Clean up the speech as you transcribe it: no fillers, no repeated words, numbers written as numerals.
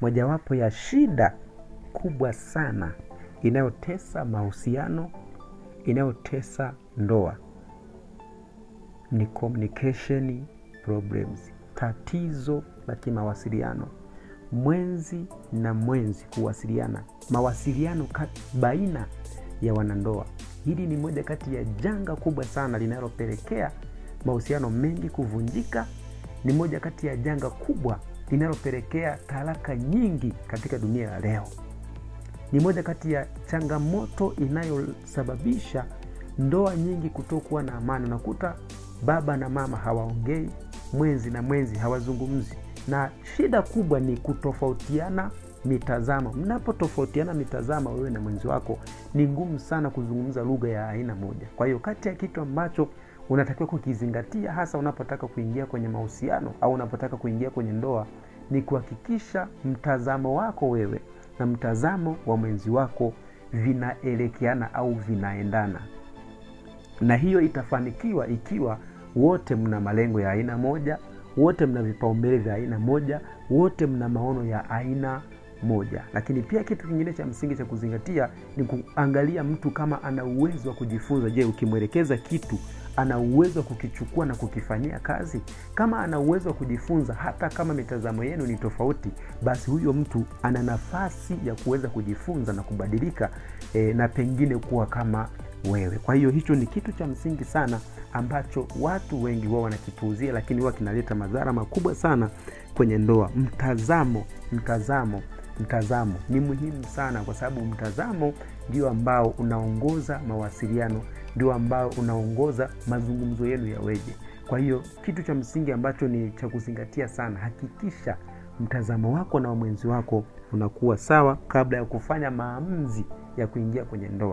mojawapo ya shida kubwa sana inayotesa mahusiano, inayotesa ndoa ni communication problems, tatizo la kimawasiliano. Mwenzi na mwenzi kuwasiliana, mawasiliano baina ya wanandoa. Hili ni moja kati ya janga kubwa sana linalopelekea mahusiano mengi kuvunjika. Ni moja kati ya janga kubwa linalopelekea talaka nyingi katika dunia ya leo. Ni moja kati ya changamoto inayosababisha ndoa nyingi kutokuwa na amani. Unakuta baba na mama hawaongei, mwenzi na mwenzi hawazungumzi. Na shida kubwa ni kutofautiana mitazamo. Mnapotofautiana mitazamo wewe na mwenzi wako, ni ngumu sana kuzungumza lugha ya aina moja. Kwa hiyo kati ya kitu ambacho unatakiwa kukizingatia hasa unapotaka kuingia kwenye mahusiano au unapotaka kuingia kwenye ndoa ni kuhakikisha mtazamo wako wewe na mtazamo wa mwenzi wako vinaelekeana au vinaendana. Na hiyo itafanikiwa ikiwa wote mna malengo ya aina moja, wote mna vipaumbele vya aina moja, wote mna maono ya aina moja. Lakini pia kitu kingine cha msingi cha kuzingatia ni kuangalia mtu kama ana uwezo wa kujifunza. Je, ukimwelekeza kitu ana uwezo wa kukichukua na kukifanyia kazi? Kama ana uwezo wa kujifunza hata kama mitazamo yenu ni tofauti, basi huyo mtu ana nafasi ya kuweza kujifunza na kubadilika na pengine kuwa kama wewe. Kwa hiyo hicho ni kitu cha msingi sana ambacho watu wengi wao wanakipuuzia, lakini huwa kinaleta madhara makubwa sana kwenye ndoa. Mtazamo ni muhimu sana, kwa sababu mtazamo ndio ambao unaongoza mawasiliano, ndio ambao unaongoza mazungumzo yenu yaweje. Kwa hiyo kitu cha msingi ambacho ni cha kuzingatia sana, hakikisha mtazamo wako na mwenzi wako unakuwa sawa kabla ya kufanya maamuzi ya kuingia kwenye ndoa.